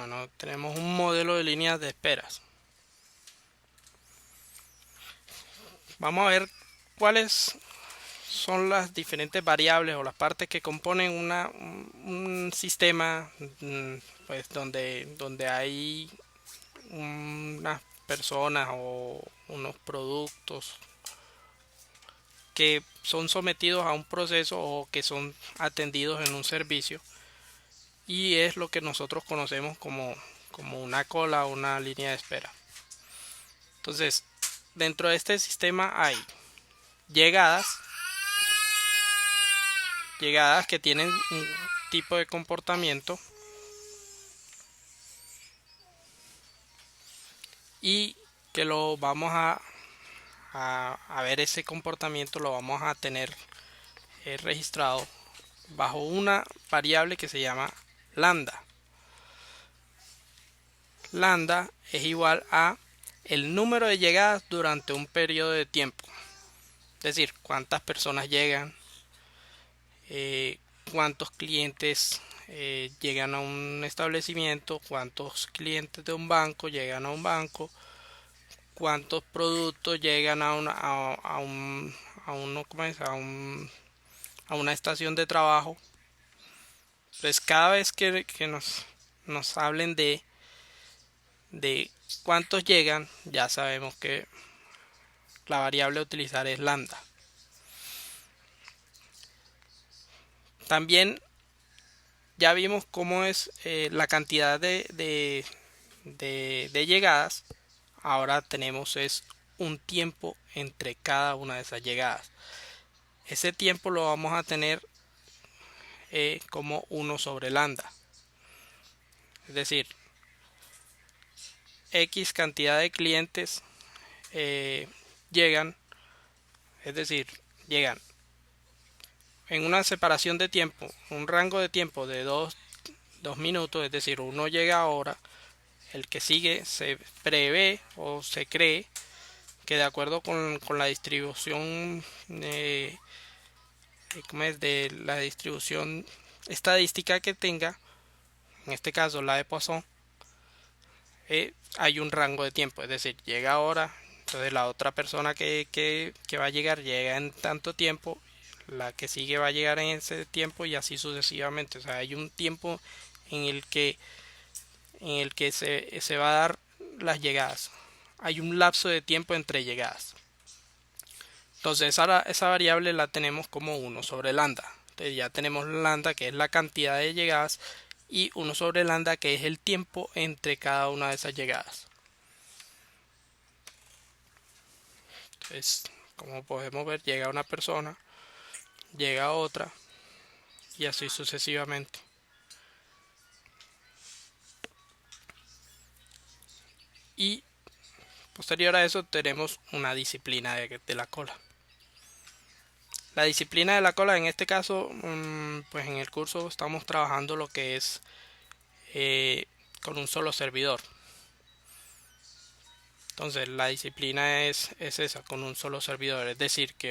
Bueno, tenemos un modelo de líneas de esperas. Vamos a ver cuáles son las diferentes variables o las partes que componen un sistema, pues donde hay unas personas o unos productos que son sometidos a un proceso o que son atendidos en un servicio, y es lo que nosotros conocemos como una cola o una línea de espera. Entonces, dentro de este sistema hay llegadas, llegadas que tienen un tipo de comportamiento, y que lo vamos a ver, ese comportamiento lo vamos a tener registrado bajo una variable que se llama lambda. Lambda es igual a el número de llegadas durante un periodo de tiempo, es decir, cuántas personas llegan, eh, cuántos clientes llegan a un establecimiento, cuántos clientes de un banco llegan a un banco, cuántos productos llegan a una estación de trabajo. Entonces, cada vez que nos hablen de cuántos llegan, ya sabemos que la variable a utilizar es lambda. También ya vimos cómo es la cantidad de llegadas. Ahora tenemos es un tiempo entre cada una de esas llegadas. Ese tiempo lo vamos a tener como 1 sobre lambda. Es decir, X cantidad de clientes llegan, es decir, llegan en una separación de tiempo, un rango de tiempo de 2 minutos, es decir, uno llega ahora, el que sigue se prevé o se cree que de acuerdo con la distribución de la distribución estadística que tenga, en este caso la de Poisson, hay un rango de tiempo, es decir, llega ahora, entonces la otra persona que va a llegar llega en tanto tiempo, la que sigue va a llegar en ese tiempo y así sucesivamente. O sea, hay un tiempo en el que, se va a dar las llegadas. Hay un lapso de tiempo entre llegadas. Entonces esa variable la tenemos como 1 sobre lambda. Entonces ya tenemos lambda, que es la cantidad de llegadas, y 1 sobre lambda, que es el tiempo entre cada una de esas llegadas. Entonces, como podemos ver, llega una persona, llega otra y así sucesivamente. Y posterior a eso tenemos una disciplina de la cola. La disciplina de la cola, en este caso, pues en el curso estamos trabajando lo que es con un solo servidor. Entonces la disciplina es esa, con un solo servidor, es decir, que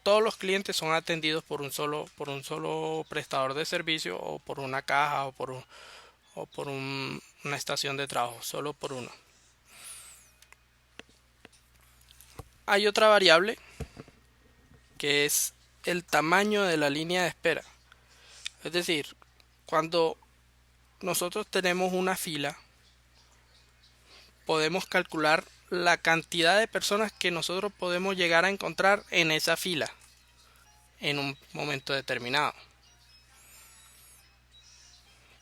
todos los clientes son atendidos por un solo prestador de servicio, o por una caja, o por una estación de trabajo, solo por uno. Hay otra variable que es el tamaño de la línea de espera. Es decir, cuando nosotros tenemos una fila, podemos calcular la cantidad de personas que nosotros podemos llegar a encontrar en esa fila en un momento determinado,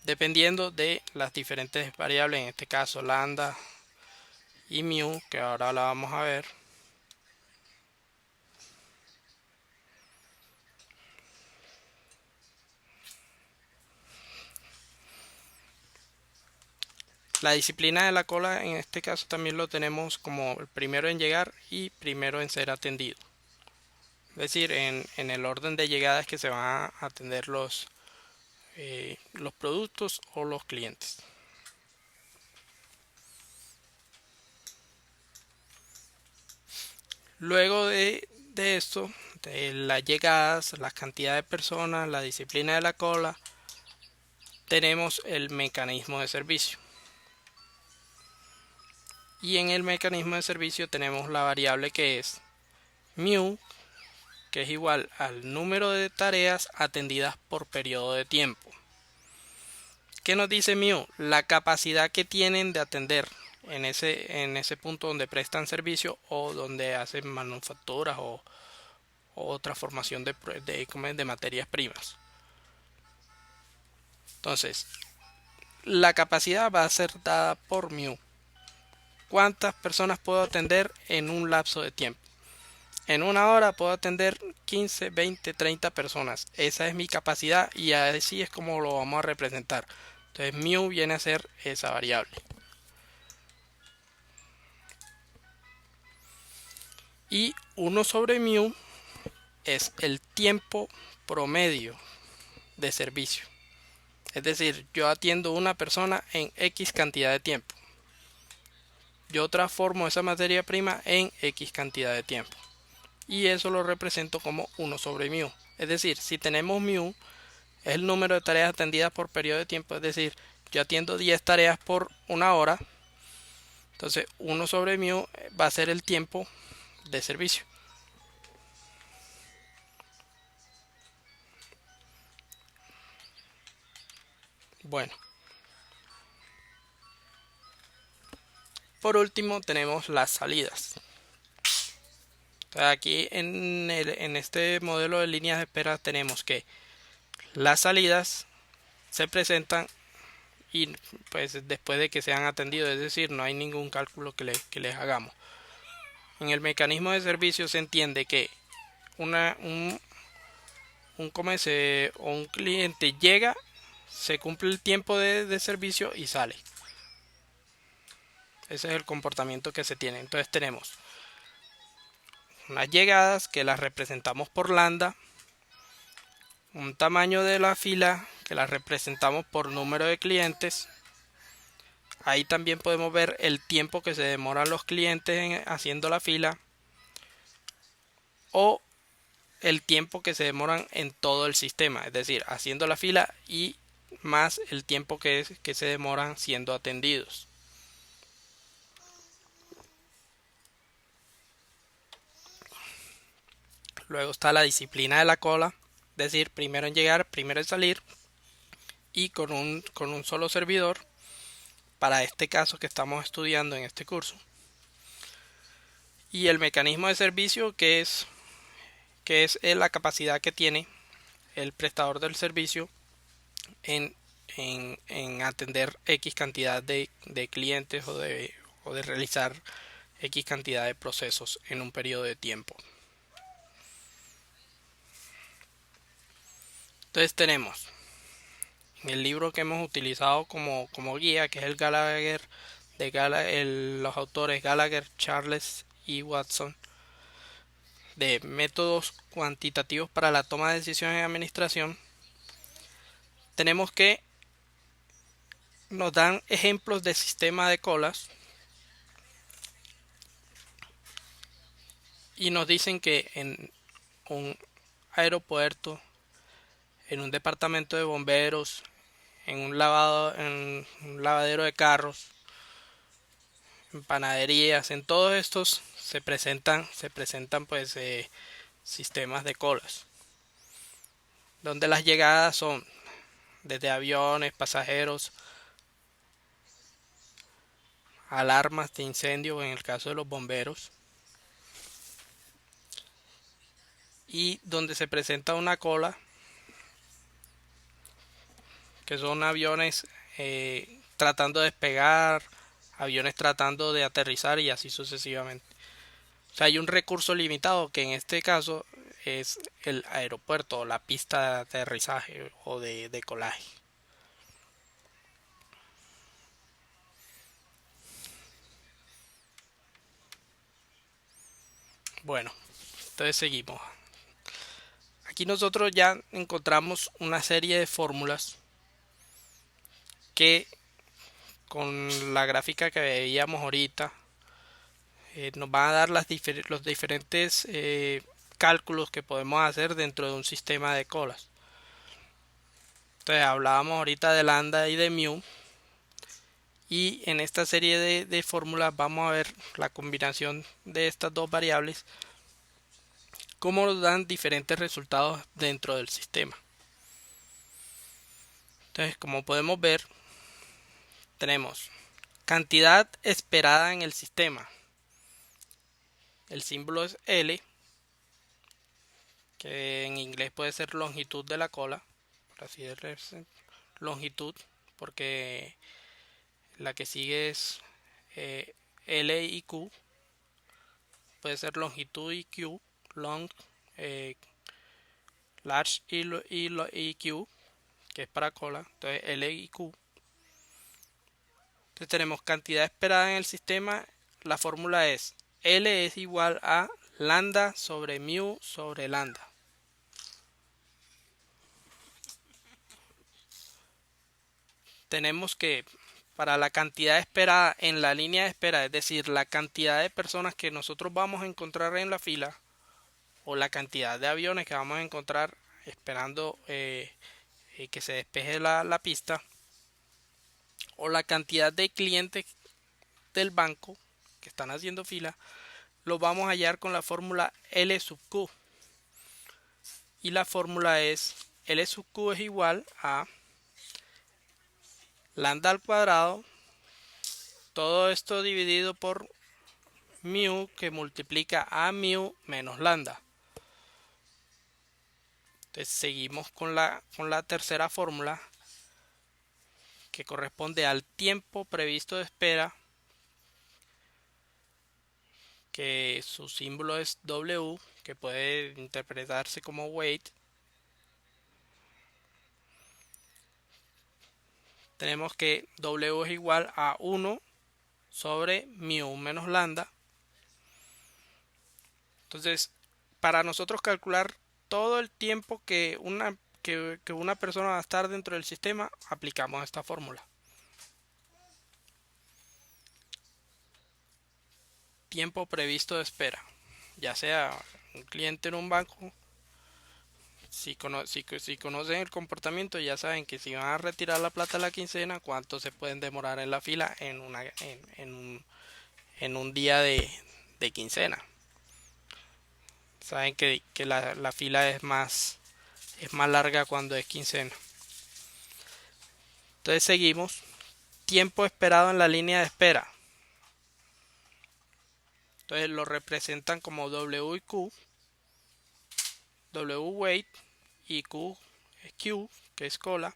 dependiendo de las diferentes variables, en este caso lambda y mu, que ahora la vamos a ver. La disciplina de la cola, en este caso, también lo tenemos como el primero en llegar y primero en ser atendido. Es decir, en el orden de llegadas que se van a atender los productos o los clientes. Luego de esto, de las llegadas, la cantidad de personas, la disciplina de la cola, tenemos el mecanismo de servicio. Y en el mecanismo de servicio tenemos la variable que es mu, que es igual al número de tareas atendidas por periodo de tiempo. ¿Qué nos dice mu? La capacidad que tienen de atender en ese punto donde prestan servicio o donde hacen manufacturas o transformación de materias primas. Entonces, la capacidad va a ser dada por mu. ¿Cuántas personas puedo atender en un lapso de tiempo? En una hora puedo atender 15, 20, 30 personas. Esa es mi capacidad y así es como lo vamos a representar. Entonces mu viene a ser esa variable. Y 1 sobre mu es el tiempo promedio de servicio. Es decir, yo atiendo a una persona en X cantidad de tiempo. Yo transformo esa materia prima en X cantidad de tiempo. Y eso lo represento como 1 sobre mu. Es decir, si tenemos mu, es el número de tareas atendidas por periodo de tiempo. Es decir, yo atiendo 10 tareas por una hora. Entonces 1 sobre mu va a ser el tiempo de servicio. Bueno. Por último tenemos las salidas. Entonces, aquí en este modelo de líneas de espera tenemos que las salidas se presentan y pues después de que se han atendido, es decir, no hay ningún cálculo que les hagamos. En el mecanismo de servicio se entiende que un cliente llega, se cumple el tiempo de servicio y sale. Ese es el comportamiento que se tiene. Entonces tenemos unas llegadas que las representamos por lambda, un tamaño de la fila que las representamos por número de clientes. Ahí también podemos ver el tiempo que se demoran los clientes haciendo la fila o el tiempo que se demoran en todo el sistema, es decir, haciendo la fila y más el tiempo que se demoran siendo atendidos. Luego está la disciplina de la cola, es decir, primero en llegar, primero en salir y con un solo servidor para este caso que estamos estudiando en este curso. Y el mecanismo de servicio que es la capacidad que tiene el prestador del servicio en atender X cantidad de clientes o de realizar X cantidad de procesos en un periodo de tiempo. Entonces tenemos en el libro que hemos utilizado como guía, que es el Gallagher, los autores Gallagher, Charles y Watson, de métodos cuantitativos para la toma de decisiones en administración, tenemos que nos dan ejemplos de sistema de colas y nos dicen que en un aeropuerto, en un departamento de bomberos, en un lavadero de carros, en panaderías, en todos estos se presentan pues sistemas de colas, donde las llegadas son desde aviones, pasajeros, alarmas de incendio en el caso de los bomberos, y donde se presenta una cola que son aviones tratando de despegar, aviones tratando de aterrizar y así sucesivamente. O sea, hay un recurso limitado que en este caso es el aeropuerto o la pista de aterrizaje o de decolaje. Bueno, entonces seguimos. Aquí nosotros ya encontramos una serie de fórmulas que con la gráfica que veíamos ahorita nos van a dar los diferentes cálculos que podemos hacer dentro de un sistema de colas. Entonces hablábamos ahorita de lambda y de mu. Y en esta serie de fórmulas vamos a ver la combinación de estas dos variables, cómo nos dan diferentes resultados dentro del sistema. Entonces, como podemos ver, tenemos cantidad esperada en el sistema. El símbolo es L, que en inglés puede ser longitud de la cola, por así decirlo, longitud, porque la que sigue es L y Q, puede ser longitud y Q, long, eh, large y Q, que es para cola, entonces L y Q. Entonces tenemos cantidad esperada en el sistema, la fórmula es L es igual a lambda sobre mu sobre lambda. Tenemos que para la cantidad esperada en la línea de espera, es decir, la cantidad de personas que nosotros vamos a encontrar en la fila o la cantidad de aviones que vamos a encontrar esperando que se despeje la pista, o la cantidad de clientes del banco que están haciendo fila, lo vamos a hallar con la fórmula L sub Q. Y la fórmula es L sub Q es igual a lambda al cuadrado, todo esto dividido por mu, que multiplica a mu menos lambda. Entonces seguimos con la tercera fórmula, que corresponde al tiempo previsto de espera, que su símbolo es W, que puede interpretarse como wait. Tenemos que W es igual a 1 sobre mu menos lambda. Entonces, para nosotros calcular todo el tiempo que una persona va a estar dentro del sistema, aplicamos esta fórmula. Tiempo previsto de espera, ya sea un cliente en un banco. Si conocen el comportamiento, ya saben que si van a retirar la plata a la quincena, cuánto se pueden demorar en la fila en un día de quincena. Saben que la fila es más larga cuando es quincena. Entonces seguimos. Tiempo esperado en la línea de espera. Entonces lo representan como W y Q. W wait y Q es Q, que es cola.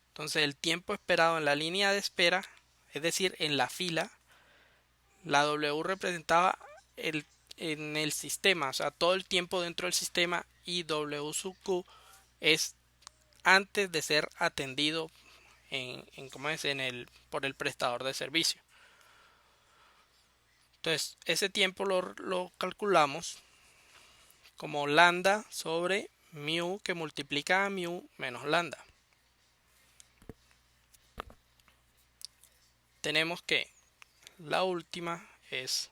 Entonces el tiempo esperado en la línea de espera, es decir, en la fila, la W representaba en el sistema, o sea, todo el tiempo dentro del sistema, y W sub Q es antes de ser atendido ¿cómo es? Por el prestador de servicio. Entonces, ese tiempo lo calculamos como lambda sobre mu, que multiplica a mu menos lambda. Tenemos que la última es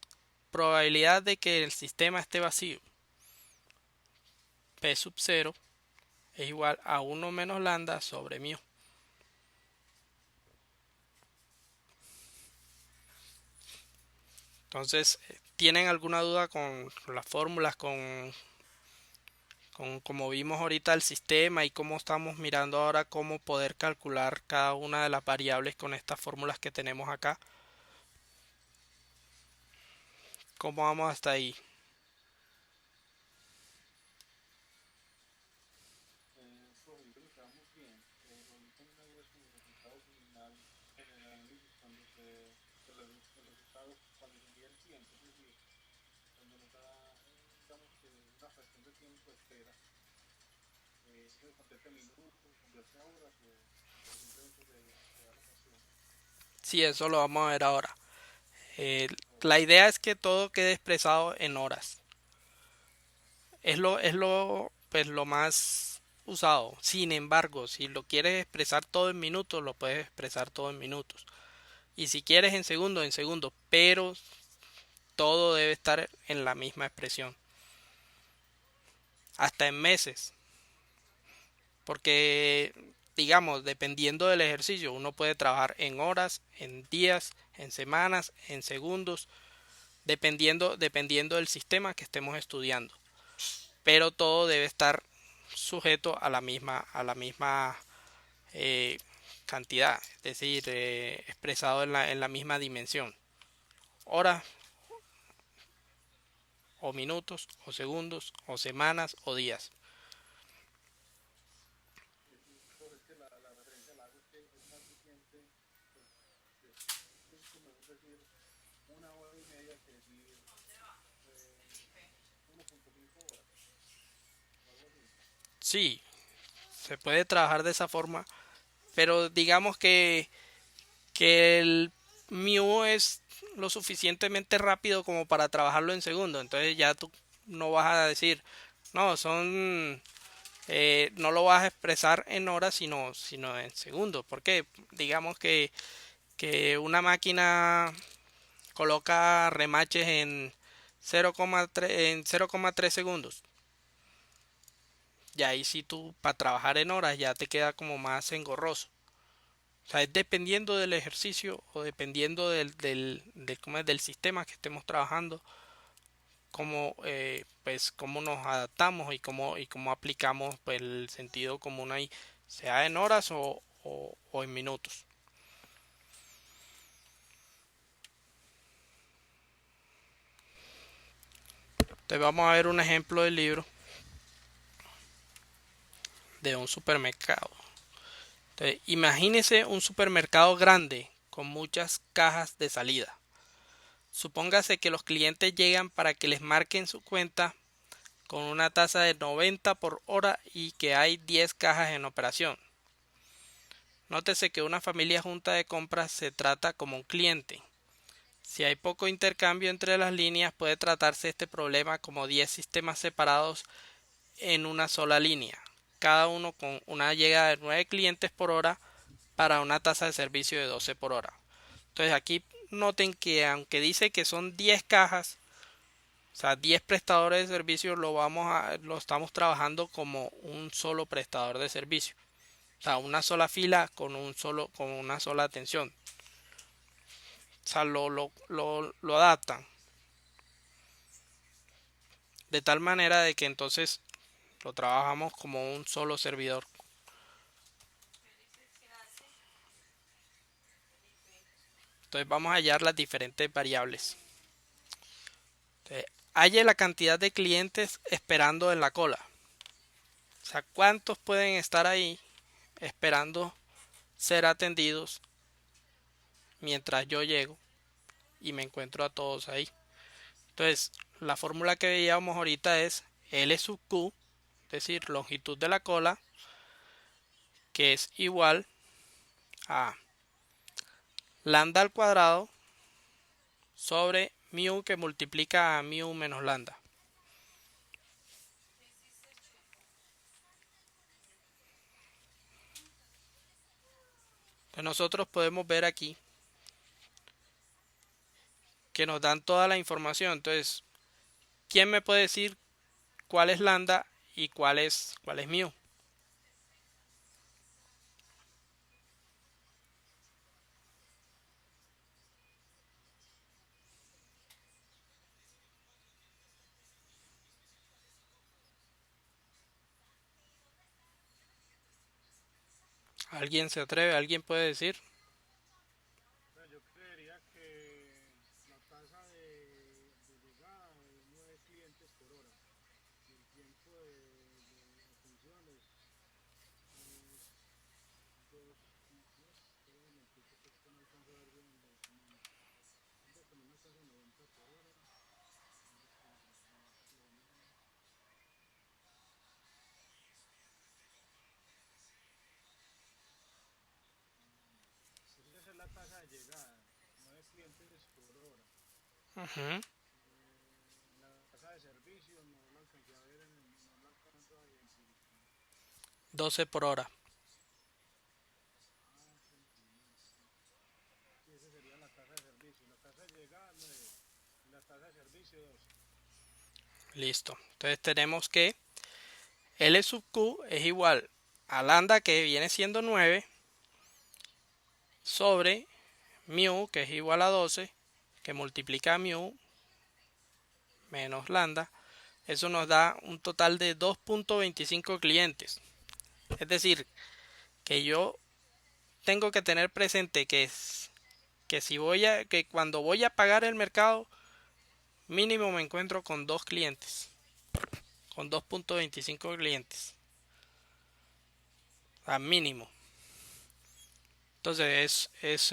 probabilidad de que el sistema esté vacío. P sub 0 es igual a 1 menos lambda sobre mu. Entonces, ¿tienen alguna duda con las fórmulas, con como vimos ahorita el sistema y cómo estamos mirando ahora cómo poder calcular cada una de las variables con estas fórmulas que tenemos acá? ¿Cómo vamos hasta ahí? Sí, eso lo vamos a ver ahora. Eh, la idea es que todo quede expresado en horas. Pues, lo más usado. Sin embargo, si lo quieres expresar todo en minutos, lo puedes expresar todo en minutos. Y si quieres en segundos. Pero todo debe estar en la misma expresión. Hasta en meses. porque digamos, dependiendo del ejercicio, uno puede trabajar en horas, en días, en semanas, en segundos, dependiendo del sistema que estemos estudiando. Pero todo debe estar sujeto a la misma eh, cantidad, es decir, expresado en la misma dimensión. Horas o minutos o segundos o semanas o días. Sí, se puede trabajar de esa forma, pero digamos que el mu es lo suficientemente rápido como para trabajarlo en segundos. Entonces ya tú no vas a decir, no, no lo vas a expresar en horas, sino en segundos. Porque digamos que una máquina coloca remaches en 0,3 segundos. Y ahí sí tú para trabajar en horas ya te queda como más engorroso. O sea, es dependiendo del ejercicio o dependiendo ¿cómo es? Del sistema que estemos trabajando, cómo nos adaptamos y cómo aplicamos pues, el sentido común ahí, sea en horas o en minutos. Entonces vamos a ver un ejemplo del libro de un supermercado. Entonces, imagínese un supermercado grande con muchas cajas de salida. Supóngase que los clientes llegan para que les marquen su cuenta con una tasa de 90 por hora y que hay 10 cajas en operación. Nótese que una familia junta de compras se trata como un cliente. Si hay poco intercambio entre las líneas, puede tratarse este problema como 10 sistemas separados en una sola línea, cada uno con una llegada de 9 clientes por hora para una tasa de servicio de 12 por hora. Entonces aquí noten que aunque dice que son 10 cajas, o sea, 10 prestadores de servicio, lo estamos trabajando como un solo prestador de servicio. O sea, una sola fila con una sola atención. O sea, lo adaptan de tal manera de que entonces lo trabajamos como un solo servidor. Entonces vamos a hallar las diferentes variables. Entonces, halle la cantidad de clientes esperando en la cola. O sea, cuántos pueden estar ahí esperando ser atendidos mientras yo llego y me encuentro a todos ahí. Entonces, la fórmula que veíamos ahorita es L sub Q, es decir, longitud de la cola, que es igual a lambda al cuadrado sobre mu que multiplica a mu menos lambda. Entonces nosotros podemos ver aquí que nos dan toda la información. Entonces, ¿quién me puede decir cuál es lambda y cuál es mu? ¿Alguien se atreve? ¿Alguien puede decir? Ujú. 12 por hora. Listo. Entonces tenemos que L sub Q es igual a lambda, que viene siendo 9, sobre mu, que es igual a 12, que multiplica mu menos lambda. Eso nos da un total de 2.25 clientes. Es decir, que yo tengo que tener presente que cuando voy a pagar el mercado, mínimo me encuentro con dos clientes, con 2.25 clientes, a mínimo. Entonces es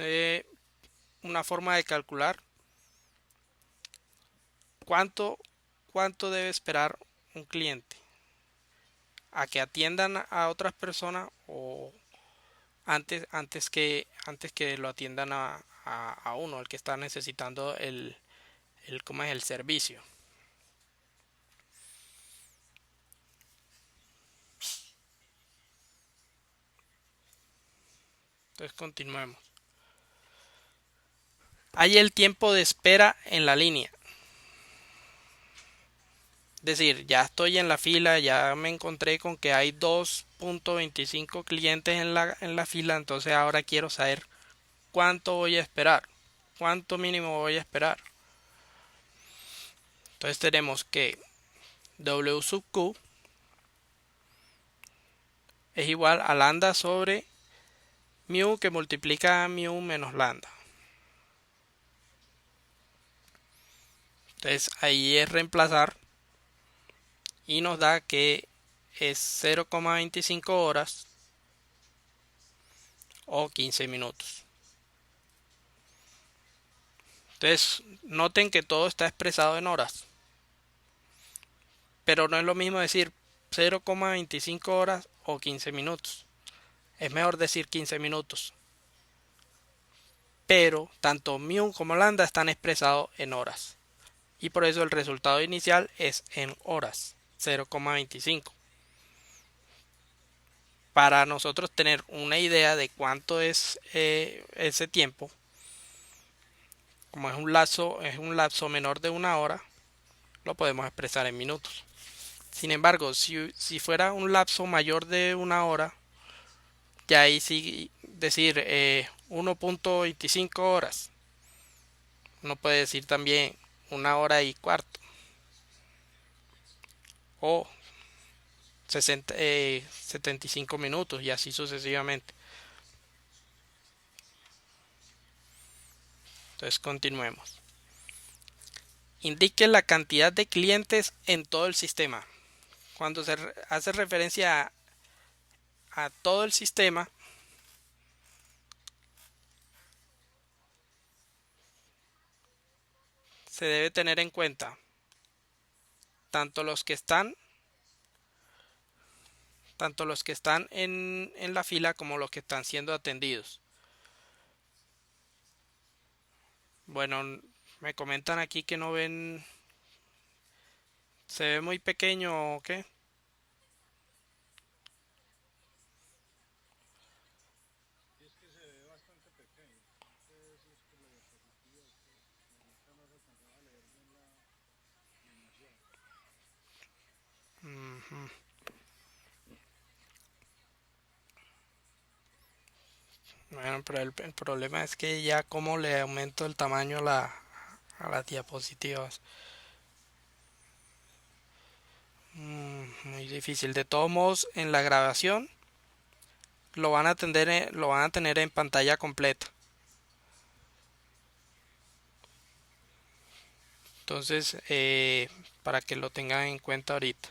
una forma de calcular cuánto, cuánto debe esperar un cliente a que atiendan a otras personas, o antes que lo atiendan a uno, al que está necesitando ¿cómo es? El servicio. Entonces continuemos. Hay el tiempo de espera en la línea. Es decir, ya estoy en la fila, ya me encontré con que hay 2.25 clientes en la fila, entonces ahora quiero saber cuánto voy a esperar, cuánto mínimo voy a esperar. Entonces tenemos que W sub Q es igual a lambda sobre mu, que multiplica mu menos lambda. Entonces ahí es reemplazar y nos da que es 0,25 horas o 15 minutos. Entonces noten que todo está expresado en horas, pero no es lo mismo decir 0,25 horas o 15 minutos. Es mejor decir 15 minutos, pero tanto mu como lambda están expresados en horas, y por eso el resultado inicial es en horas, 0,25. Para nosotros tener una idea de cuánto es ese tiempo, como es un lapso menor de una hora, lo podemos expresar en minutos. Sin embargo, si fuera un lapso mayor de una hora, ya ahí sí decir 1.25 horas. Uno puede decir también una hora y cuarto o 75 minutos, y así sucesivamente. Entonces continuemos. Indique la cantidad de clientes en todo el sistema. Cuando se hace referencia a todo el sistema, se debe tener en cuenta tanto los que están en la fila como los que están siendo atendidos. Bueno, me comentan aquí que no ven, se ve muy pequeño o qué. Ujú. Bueno, pero el problema es que ya como le aumento el tamaño a las diapositivas. Muy difícil. De todos modos, en la grabación lo van a tener en pantalla completa. Entonces, para que lo tengan en cuenta ahorita.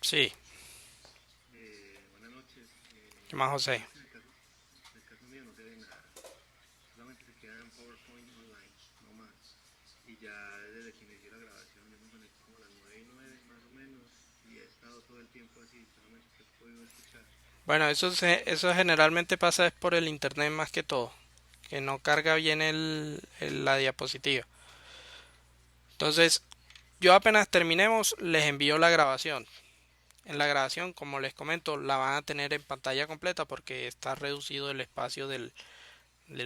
Sí, ¿qué más, José? Bueno, eso generalmente pasa es por el internet más que todo, que no carga bien la diapositiva. Entonces, yo apenas terminemos, les envío la grabación. En la grabación, como les comento, la van a tener en pantalla completa porque está reducido el espacio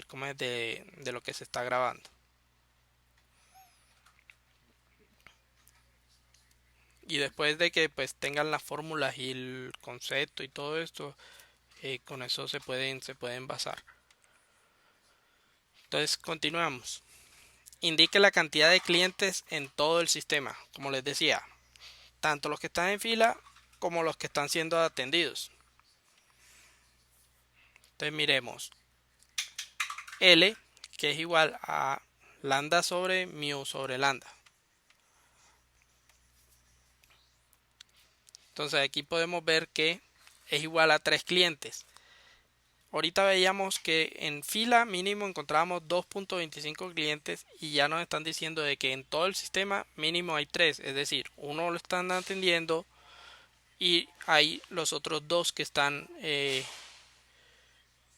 ¿cómo es? De lo que se está grabando. Y después de que pues tengan las fórmulas y el concepto y todo esto, con eso se pueden basar. Entonces continuamos. Indique la cantidad de clientes en todo el sistema. Como les decía, tanto los que están en fila como los que están siendo atendidos. Entonces miremos L, que es igual a lambda sobre mu sobre lambda. Entonces aquí podemos ver que es igual a 3 clientes. Ahorita veíamos que en fila mínimo encontrábamos 2.25 clientes y ya nos están diciendo de que en todo el sistema mínimo hay 3, es decir, uno lo están atendiendo y hay los otros 2 que están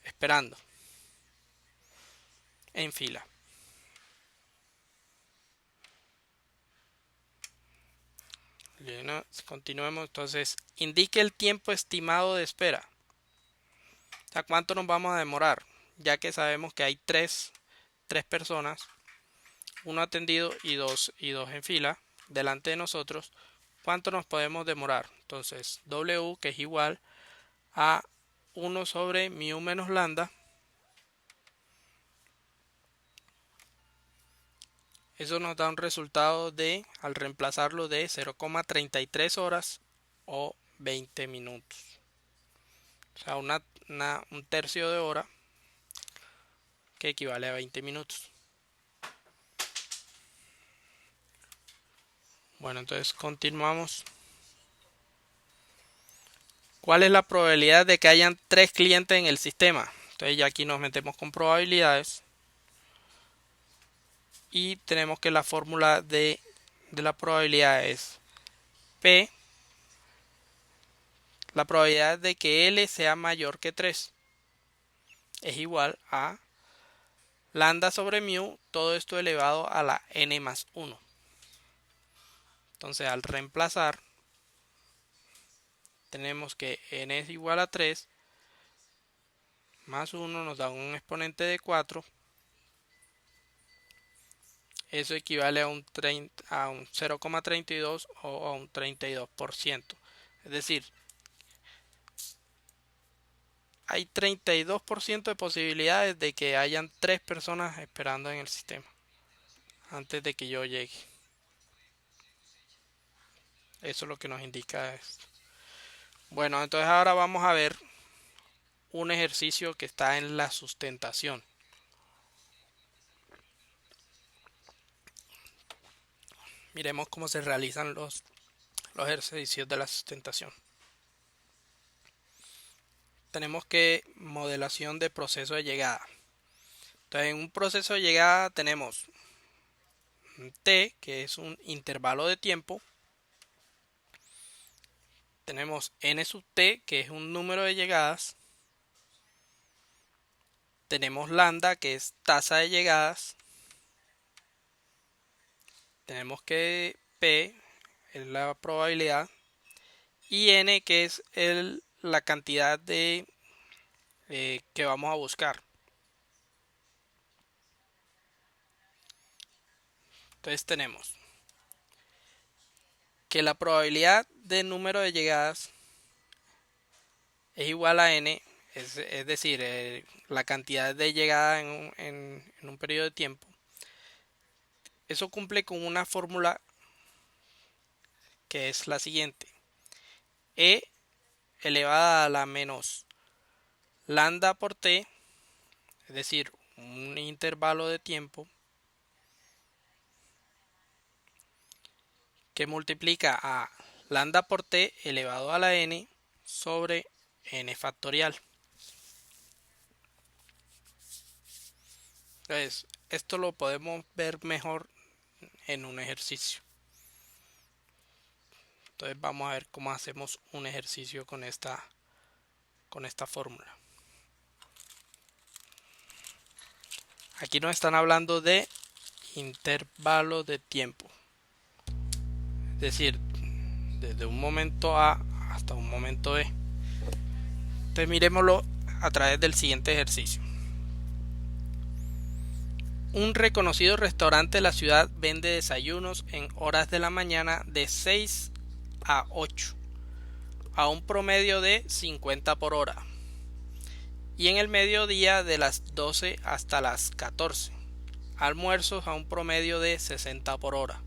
esperando en fila. Bien, continuemos. Entonces, indique el tiempo estimado de espera. O sea, ¿cuánto nos vamos a demorar? Ya que sabemos que hay tres personas, uno atendido y dos en fila delante de nosotros. ¿Cuánto nos podemos demorar? Entonces, W, que es igual a 1 sobre mu menos lambda. Eso nos da un resultado de, al reemplazarlo, de 0,33 horas o 20 minutos. O sea, un tercio de hora que equivale a 20 minutos. Bueno, entonces continuamos. ¿Cuál es la probabilidad de que hayan 3 clientes en el sistema? Entonces ya aquí nos metemos con probabilidades. Y tenemos que la fórmula de la probabilidad es P, la probabilidad de que L sea mayor que 3 es igual a lambda sobre mu, todo esto elevado a la n más 1. Entonces al reemplazar tenemos que n es igual a 3 más 1 nos da un exponente de 4. Eso equivale a un 0,32 o a un 32%. Es decir, hay 32% de posibilidades de que hayan 3 personas esperando en el sistema antes de que yo llegue. Eso es lo que nos indica esto. Bueno, entonces ahora vamos a ver un ejercicio que está en la sustentación. Miremos cómo se realizan los ejercicios de la sustentación. Tenemos que modelación de proceso de llegada. Entonces en un proceso de llegada tenemos un T, que es un intervalo de tiempo. Tenemos N sub T, que es un número de llegadas. Tenemos lambda, que es tasa de llegadas. Tenemos que P es la probabilidad. Y N, que es la cantidad de que vamos a buscar. Entonces tenemos que la probabilidad de número de llegadas es igual a n, es decir, la cantidad de llegadas en un periodo de tiempo. Eso cumple con una fórmula que es la siguiente: e elevada a la menos lambda por t, es decir, un intervalo de tiempo que multiplica a lambda por t elevado a la n sobre n factorial. Entonces, esto lo podemos ver mejor en un ejercicio. Entonces vamos a ver cómo hacemos un ejercicio con esta fórmula. Aquí nos están hablando de intervalo de tiempo. Es decir, desde un momento A hasta un momento B. Entonces miremoslo a través del siguiente ejercicio. Un reconocido restaurante de la ciudad vende desayunos en horas de la mañana de 6 a 8, a un promedio de 50 por hora. Y en el mediodía de las 12 hasta las 14, almuerzos a un promedio de 60 por hora.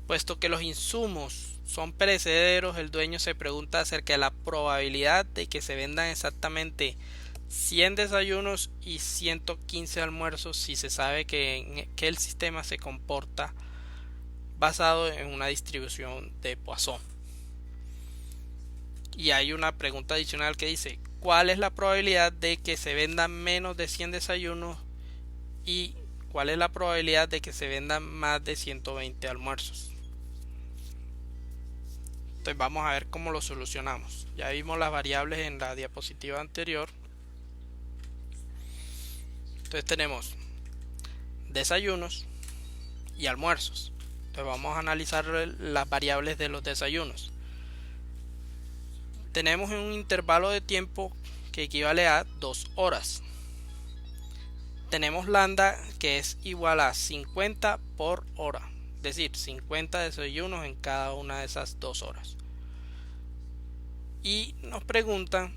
Puesto que los insumos son perecederos, el dueño se pregunta acerca de la probabilidad de que se vendan exactamente 100 desayunos y 115 almuerzos si se sabe que el sistema se comporta basado en una distribución de Poisson. Y hay una pregunta adicional que dice: ¿cuál es la probabilidad de que se vendan menos de 100 desayunos y cuál es la probabilidad de que se vendan más de 120 almuerzos? Entonces vamos a ver cómo lo solucionamos. Ya vimos las variables en la diapositiva anterior. Entonces tenemos desayunos y almuerzos. Entonces vamos a analizar las variables de los desayunos. Tenemos un intervalo de tiempo que equivale a 2 horas. Tenemos lambda que es igual a 50 por hora, es decir, 50 desayunos en cada una de esas 2 horas. Y nos preguntan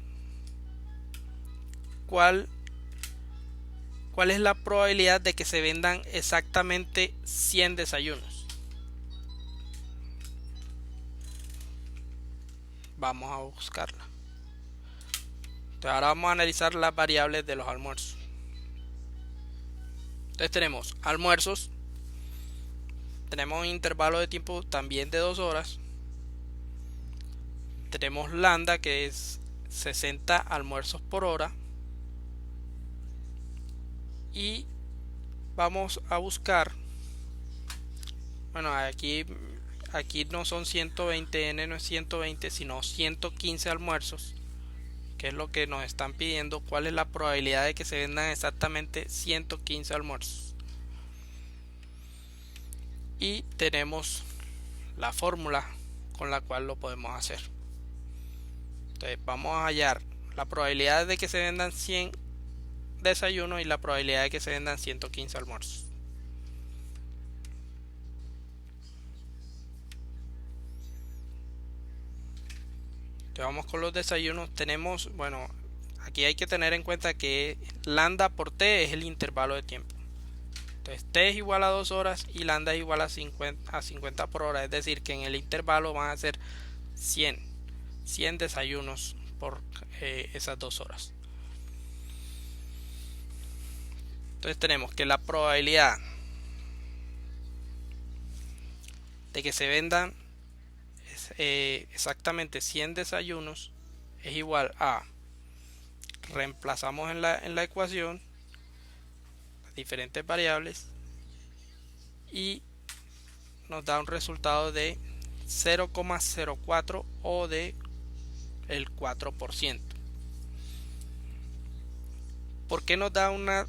cuál es la probabilidad de que se vendan exactamente 100 desayunos. Vamos a buscarla. Entonces ahora vamos a analizar las variables de los almuerzos. Entonces tenemos almuerzos, tenemos un intervalo de tiempo también de 2 horas, tenemos lambda que es 60 almuerzos por hora, y vamos a buscar, bueno, aquí no son 120, n no es 120 sino 115 almuerzos, que es lo que nos están pidiendo. ¿Cuál es la probabilidad de que se vendan exactamente 115 almuerzos? Y tenemos la fórmula con la cual lo podemos hacer. Entonces vamos a hallar la probabilidad de que se vendan 100 desayunos y la probabilidad de que se vendan 115 almuerzos. Entonces vamos con los desayunos. Tenemos, bueno, aquí hay que tener en cuenta que lambda por t es el intervalo de tiempo. Entonces t es igual a 2 horas y lambda es igual a 50 por hora, es decir que en el intervalo van a ser 100 desayunos por esas 2 horas. Entonces tenemos que la probabilidad de que se vendan exactamente 100 desayunos es igual a, reemplazamos en la ecuación las diferentes variables y nos da un resultado de 0,04 o de el 4%. ¿Por qué nos da una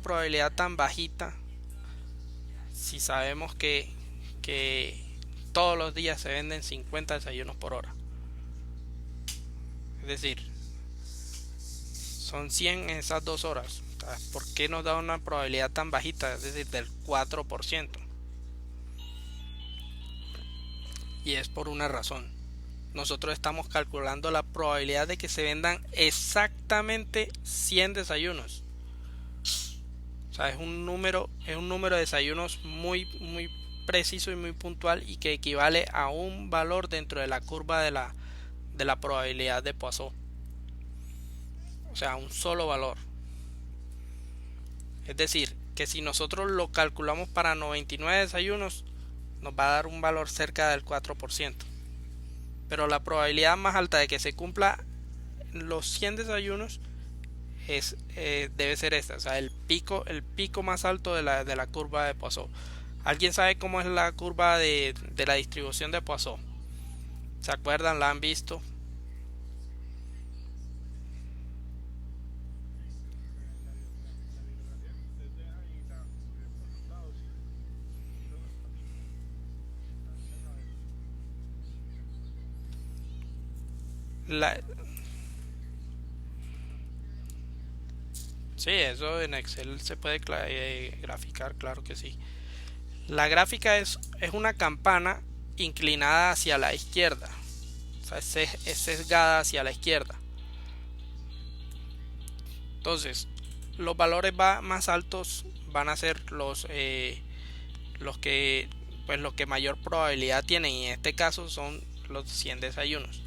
probabilidad tan bajita si sabemos que todos los días se venden 50 desayunos por hora? Es decir, son 100 en esas 2 horas. ¿Por qué nos da una probabilidad tan bajita? Es decir, del 4%. Y es por una razón. Nosotros estamos calculando la probabilidad de que se vendan exactamente 100 desayunos. O sea, es un número de desayunos muy preciso y muy puntual, y que equivale a un valor dentro de la curva de la probabilidad de Poisson. O sea, un solo valor. Es decir, que si nosotros lo calculamos para 99 desayunos, nos va a dar un valor cerca del 4%. Pero la probabilidad más alta de que se cumpla los 100 desayunos debe ser esta, o sea, el pico más alto de la curva de Poisson. ¿Alguien sabe cómo es la curva de la distribución de Poisson? ¿Se acuerdan? ¿La han visto? Sí, eso en Excel se puede graficar, claro que sí. La gráfica es una campana inclinada hacia la izquierda, o sea, es sesgada hacia la izquierda. Entonces, los valores más altos van a ser los que los que mayor probabilidad tienen, y en este caso son los 100 desayunos.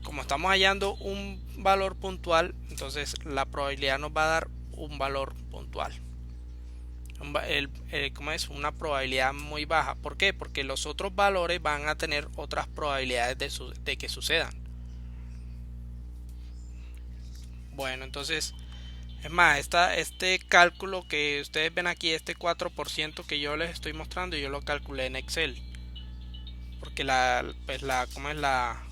Como estamos hallando un valor puntual, entonces la probabilidad nos va a dar un valor puntual. ¿Cómo es? Una probabilidad muy baja. ¿Por qué? Porque los otros valores van a tener otras probabilidades de que sucedan. Bueno, entonces, es más, este cálculo que ustedes ven aquí, este 4% que yo les estoy mostrando, yo lo calculé en Excel. Porque ¿cómo es la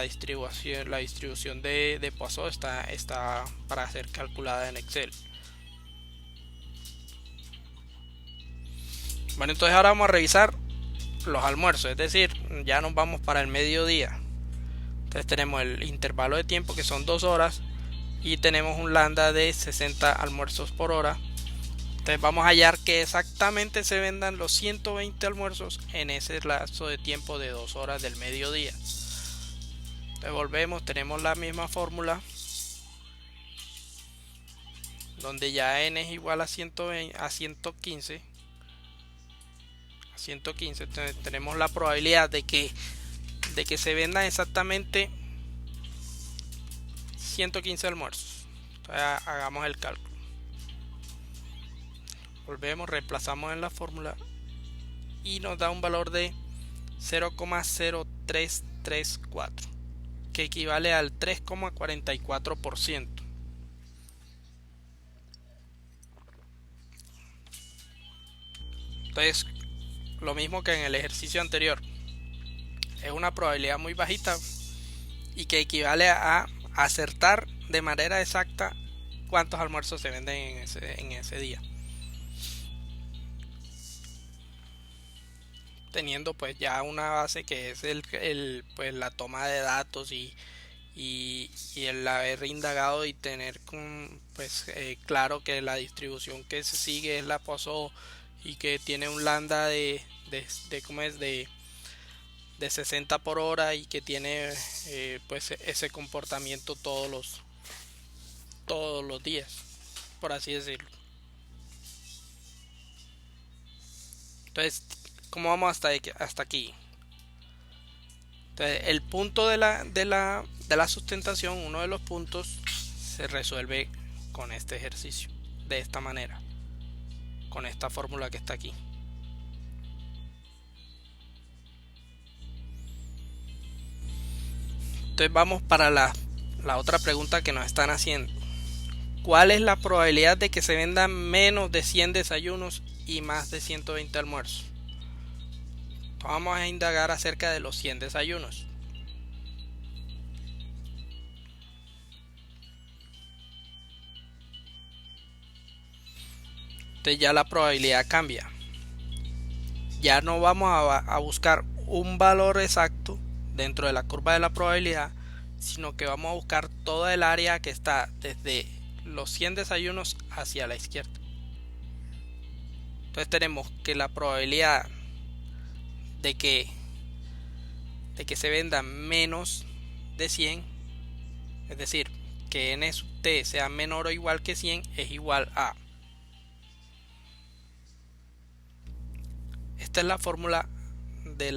distribución de Poisson está para ser calculada en Excel? Bueno, entonces ahora vamos a revisar los almuerzos, es decir, ya nos vamos para el mediodía. Entonces tenemos el intervalo de tiempo que son 2 horas y tenemos un lambda de 60 almuerzos por hora. Entonces vamos a hallar que exactamente se vendan los 120 almuerzos en ese lapso de tiempo de 2 horas del mediodía. Entonces volvemos, tenemos la misma fórmula donde ya n es igual a 120, a 115. Entonces tenemos la probabilidad de que se vendan exactamente 115 almuerzos. Entonces hagamos el cálculo. Volvemos, reemplazamos en la fórmula y nos da un valor de 0,0334, que equivale al 3,44%. Entonces, lo mismo que en el ejercicio anterior, es una probabilidad muy bajita y que equivale a acertar de manera exacta cuántos almuerzos se venden en ese día, teniendo pues ya una base que es pues la toma de datos y el haber indagado y tener claro que la distribución que se sigue es la Poisson y que tiene un lambda ¿cómo es? de 60 por hora y que tiene pues ese comportamiento todos los días, por así decirlo. Entonces, ¿cómo vamos hasta aquí? Entonces, el punto de la sustentación, uno de los puntos, se resuelve con este ejercicio, de esta manera, con esta fórmula que está aquí. Entonces vamos para la otra pregunta que nos están haciendo. ¿Cuál es la probabilidad de que se vendan menos de 100 desayunos y más de 120 almuerzos? Entonces vamos a indagar acerca de los 100 desayunos. Entonces ya la probabilidad cambia. Ya no vamos a buscar un valor exacto dentro de la curva de la probabilidad, sino que vamos a buscar toda el área que está desde los 100 desayunos hacia la izquierda. Entonces tenemos que la probabilidad de que se venda menos de 100, es decir, que n sub t sea menor o igual que 100, es igual a, esta es la fórmula de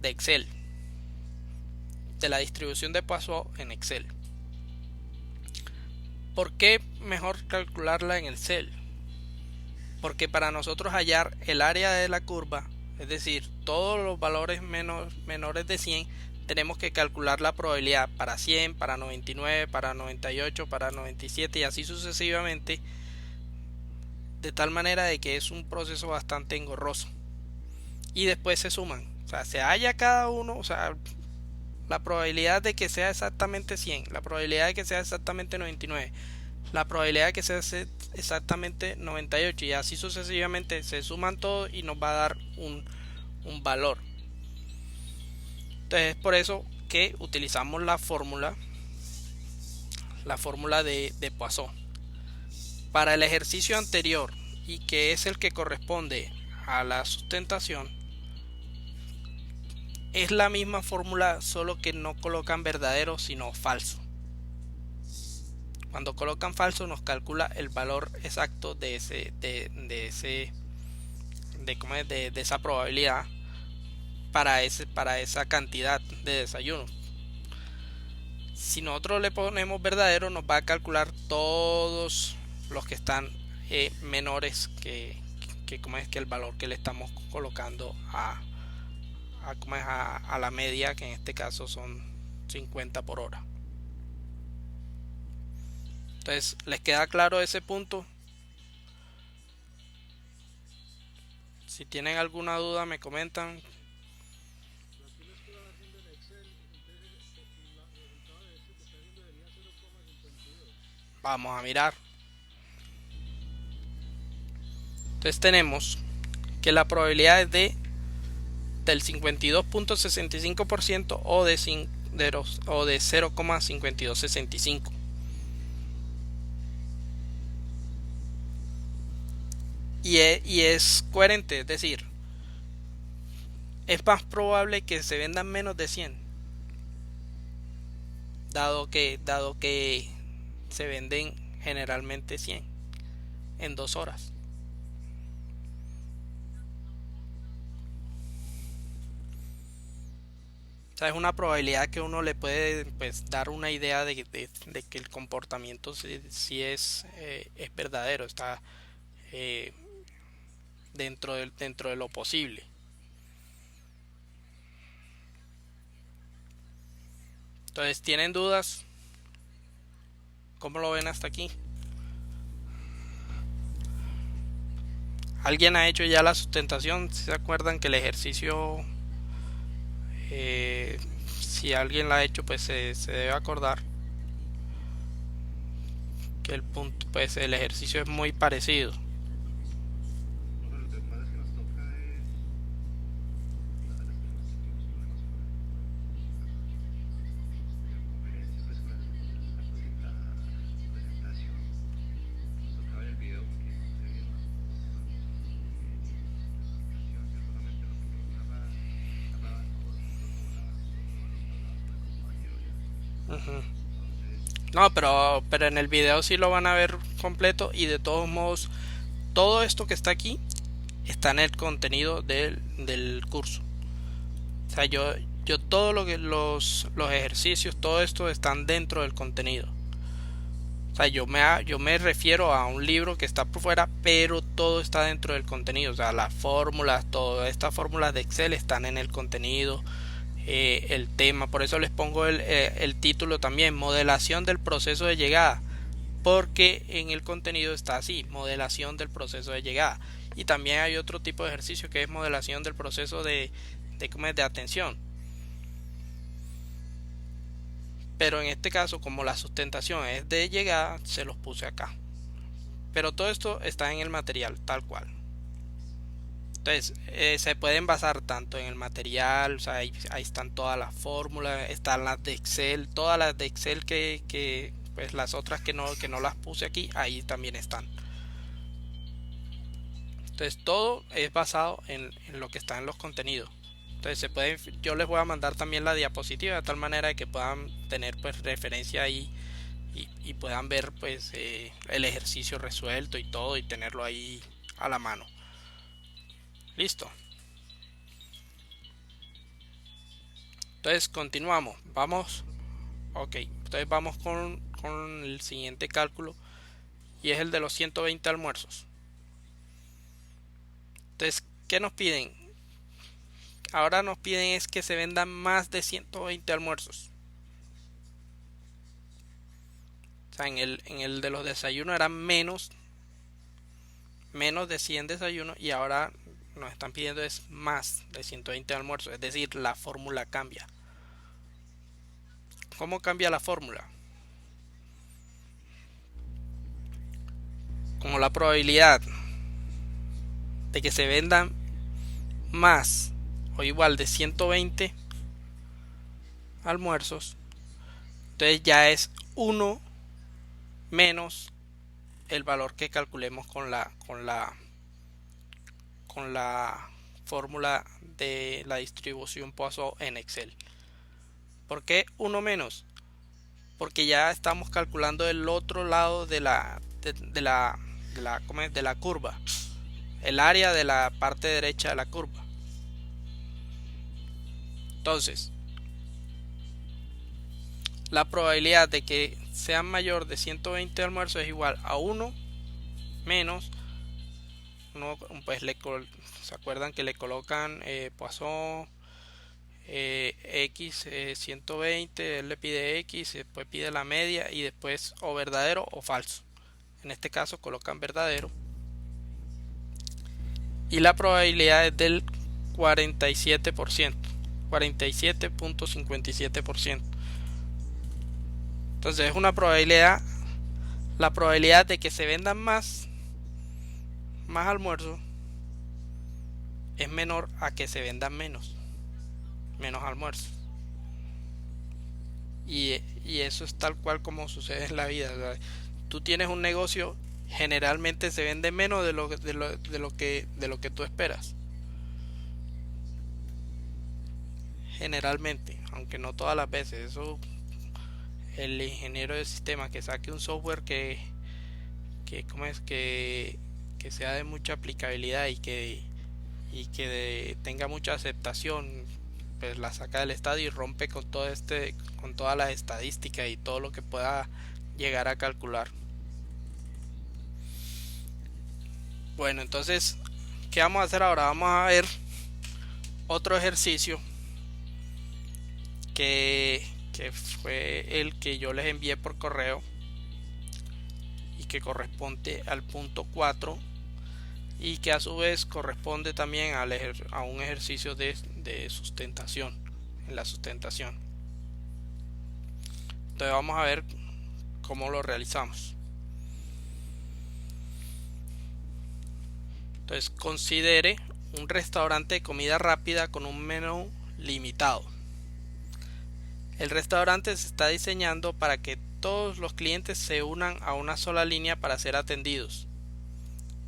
Excel, de la distribución de Poisson en Excel. ¿Por qué mejor calcularla en Excel? Porque para nosotros hallar el área de la curva, es decir, todos los valores menores de 100, tenemos que calcular la probabilidad para 100, para 99, para 98, para 97 y así sucesivamente, de tal manera de que es un proceso bastante engorroso. Y después se suman, o sea, se halla cada uno, o sea, la probabilidad de que sea exactamente 100, la probabilidad de que sea exactamente 99, la probabilidad de que sea exactamente 98 y así sucesivamente se suman todos y nos va a dar un valor. Entonces es por eso que utilizamos la fórmula de Poisson. Para el ejercicio anterior y que es el que corresponde a la sustentación, es la misma fórmula, solo que no colocan verdadero sino falso. Cuando colocan falso nos calcula el valor exacto de esa probabilidad para esa cantidad de desayuno. Si nosotros le ponemos verdadero, nos va a calcular todos los que están menores que el valor que le estamos colocando a la media, que en este caso son 50 por hora. Entonces, ¿les queda claro ese punto? Si tienen alguna duda me comentan. Vamos a mirar. Entonces tenemos que la probabilidad es del 52.65% o de 0,5265. Y es coherente, es decir, es más probable que se vendan menos de 100, dado que se venden generalmente 100 en 2 horas. O sea, es una probabilidad que uno le puede, pues, dar una idea de que el comportamiento sí es verdadero, está eh, dentro de lo posible. Entonces, ¿tienen dudas? ¿Cómo lo ven hasta aquí? ¿Alguien ha hecho ya la sustentación? ¿Si se acuerdan que el ejercicio, eh, si alguien la ha hecho, pues se debe acordar que el punto, pues el ejercicio es muy parecido. Ujú. No, pero en el video sí lo van a ver completo, y de todos modos todo esto que está aquí está en el contenido del curso. O sea, yo todo lo que los ejercicios, todo esto están dentro del contenido. O sea, yo me refiero a un libro que está por fuera, pero todo está dentro del contenido. O sea, las fórmulas, todas estas fórmulas de Excel están en el contenido. El tema, por eso les pongo el título también, modelación del proceso de llegada, porque en el contenido está así, modelación del proceso de llegada. Y también hay otro tipo de ejercicio que es modelación del proceso de atención. Pero en este caso, como la sustentación es de llegada, se los puse acá. Pero todo esto está en el material, tal cual. Entonces, se pueden basar tanto en el material, o sea, ahí están todas las fórmulas, están las de Excel, todas las de Excel pues las otras que no las puse aquí, ahí también están. Entonces, todo es basado en lo que está en los contenidos. Entonces, yo les voy a mandar también la diapositiva de tal manera de que puedan tener, pues, referencia ahí, y puedan ver, pues, el ejercicio resuelto y todo, y tenerlo ahí a la mano. Listo. Entonces continuamos. Vamos. Ok. Entonces vamos con el siguiente cálculo. Y es el de los 120 almuerzos. Entonces, ¿qué nos piden? Ahora nos piden es que se vendan más de 120 almuerzos. O sea, en el de los desayunos eran menos de 100 desayunos, y ahora nos están pidiendo es más de 120 almuerzos. Es decir, la fórmula cambia. ¿Cómo cambia la fórmula? Como la probabilidad de que se vendan más o igual de 120 almuerzos, entonces ya es 1 menos el valor que calculemos con la fórmula de la distribución Poisson en Excel. ¿Por qué 1 menos? Porque ya estamos calculando el otro lado de la curva, el área de la parte derecha de la curva. Entonces, la probabilidad de que sea mayor de 120 almuerzos es igual a 1 menos, pues se acuerdan que le colocan Poisson X 120, él le pide X, después pide la media y después o verdadero o falso. En este caso colocan verdadero. Y la probabilidad es del 47%, 47.57%. Entonces es una probabilidad, la probabilidad de que se vendan más almuerzos es menor a que se vendan menos almuerzos. Y eso es tal cual como sucede en la vida. O sea, tú tienes un negocio, generalmente se vende menos de lo que tú esperas. Generalmente, aunque no todas las veces. Eso, el ingeniero de sistemas que saque un software que sea de mucha aplicabilidad y que tenga mucha aceptación, pues la saca del estadio y rompe con con todas las estadísticas y todo lo que pueda llegar a calcular. Bueno, entonces, ¿qué vamos a hacer ahora? Vamos a ver otro ejercicio que fue el que yo les envié por correo y que corresponde al punto 4 y que a su vez corresponde también a un ejercicio de sustentación, en la sustentación. Entonces vamos a ver cómo lo realizamos. Entonces considere un restaurante de comida rápida con un menú limitado. El restaurante se está diseñando para que todos los clientes se unan a una sola línea para ser atendidos.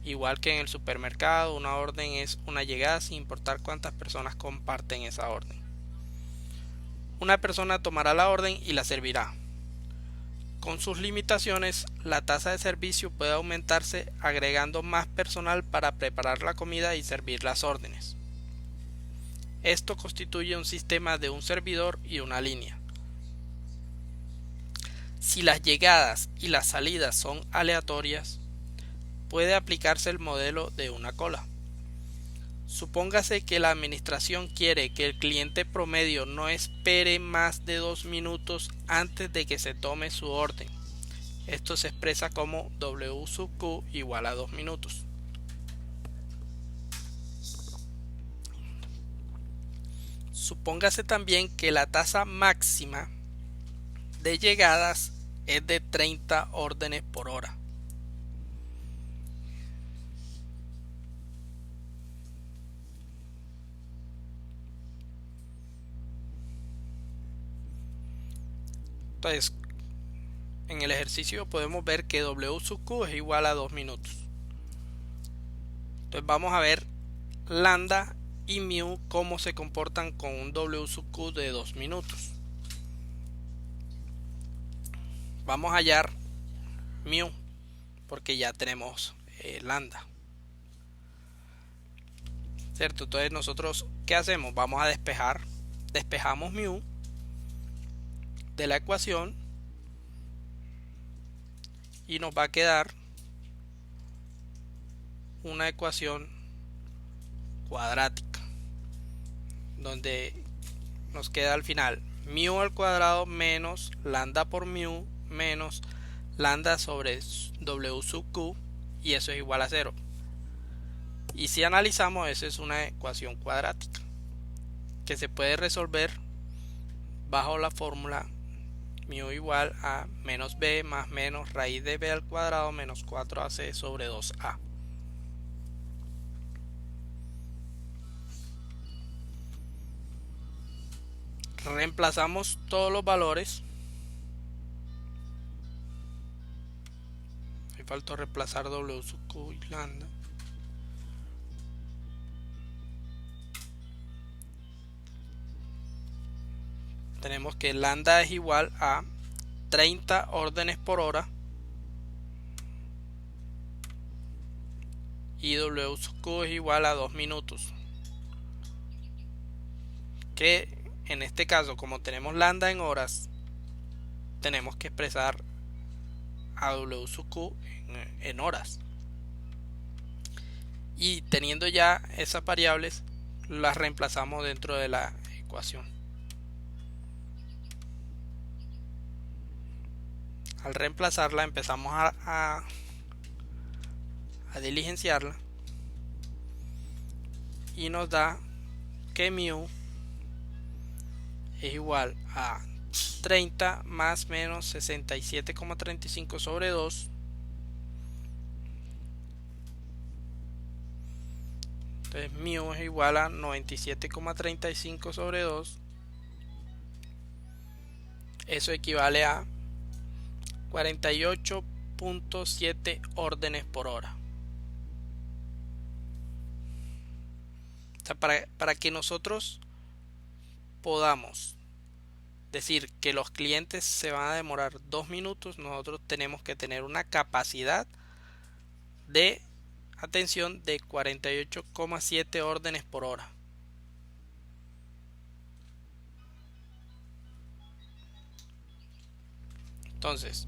Igual que en el supermercado, una orden es una llegada sin importar cuántas personas comparten esa orden. Una persona tomará la orden y la servirá. Con sus limitaciones, la tasa de servicio puede aumentarse agregando más personal para preparar la comida y servir las órdenes. Esto constituye un sistema de un servidor y una línea. Si las llegadas y las salidas son aleatorias, puede aplicarse el modelo de una cola. Supóngase que la administración quiere que el cliente promedio no espere más de 2 minutos antes de que se tome su orden. Esto se expresa como W sub Q igual a 2 minutos. Supóngase también que la tasa máxima de llegadas es de 30 órdenes por hora. Entonces, en el ejercicio podemos ver que W sub Q es igual a 2 minutos. Entonces vamos a ver lambda y mu cómo se comportan con un W sub Q de 2 minutos. Vamos a hallar mu porque ya tenemos lambda. ¿Cierto? Entonces nosotros, ¿qué hacemos? Vamos a despejamos mu de la ecuación y nos va a quedar una ecuación cuadrática donde nos queda al final mu al cuadrado menos lambda por mu menos lambda sobre W sub Q, y eso es igual a 0. Y si analizamos, esa es una ecuación cuadrática que se puede resolver bajo la fórmula mu igual a menos b más menos raíz de b al cuadrado menos 4ac sobre 2a. Reemplazamos todos los valores Me faltó reemplazar W sub Q y lambda. Tenemos que lambda es igual a 30 órdenes por hora y W sub Q es igual a 2 minutos. Que en este caso, como tenemos lambda en horas, tenemos que expresar a W sub Q en horas. Y teniendo ya esas variables, las reemplazamos dentro de la ecuación. Al reemplazarla empezamos a diligenciarla y nos da que mu es igual a 30 más menos 67,35 sobre 2. Entonces mu es igual a 97,35 sobre 2. Eso equivale a 48.7 órdenes por hora. O sea, para que nosotros podamos decir que los clientes se van a demorar 2 minutos, nosotros tenemos que tener una capacidad de atención de 48,7 órdenes por hora. Entonces,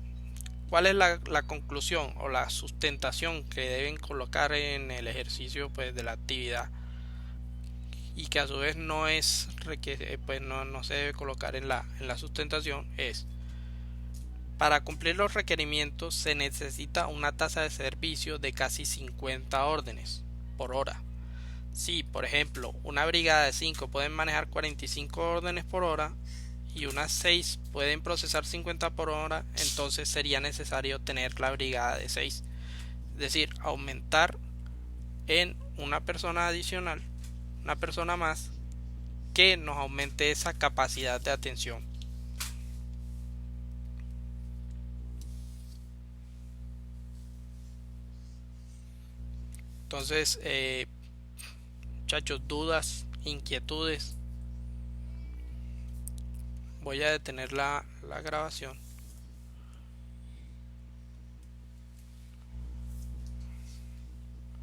¿cuál es la conclusión o la sustentación que deben colocar en el ejercicio pues, de la actividad? Y que a su vez no es pues no se debe colocar en la sustentación es: para cumplir los requerimientos se necesita una tasa de servicio de casi 50 órdenes por hora. Si, por ejemplo, una brigada de 5 pueden manejar 45 órdenes por hora y unas 6 pueden procesar 50 por hora, entonces sería necesario tener la brigada de 6. Es decir, aumentar en una persona adicional, una persona más, que nos aumente esa capacidad de atención. Entonces, muchachos, dudas, inquietudes. Voy a detener la grabación.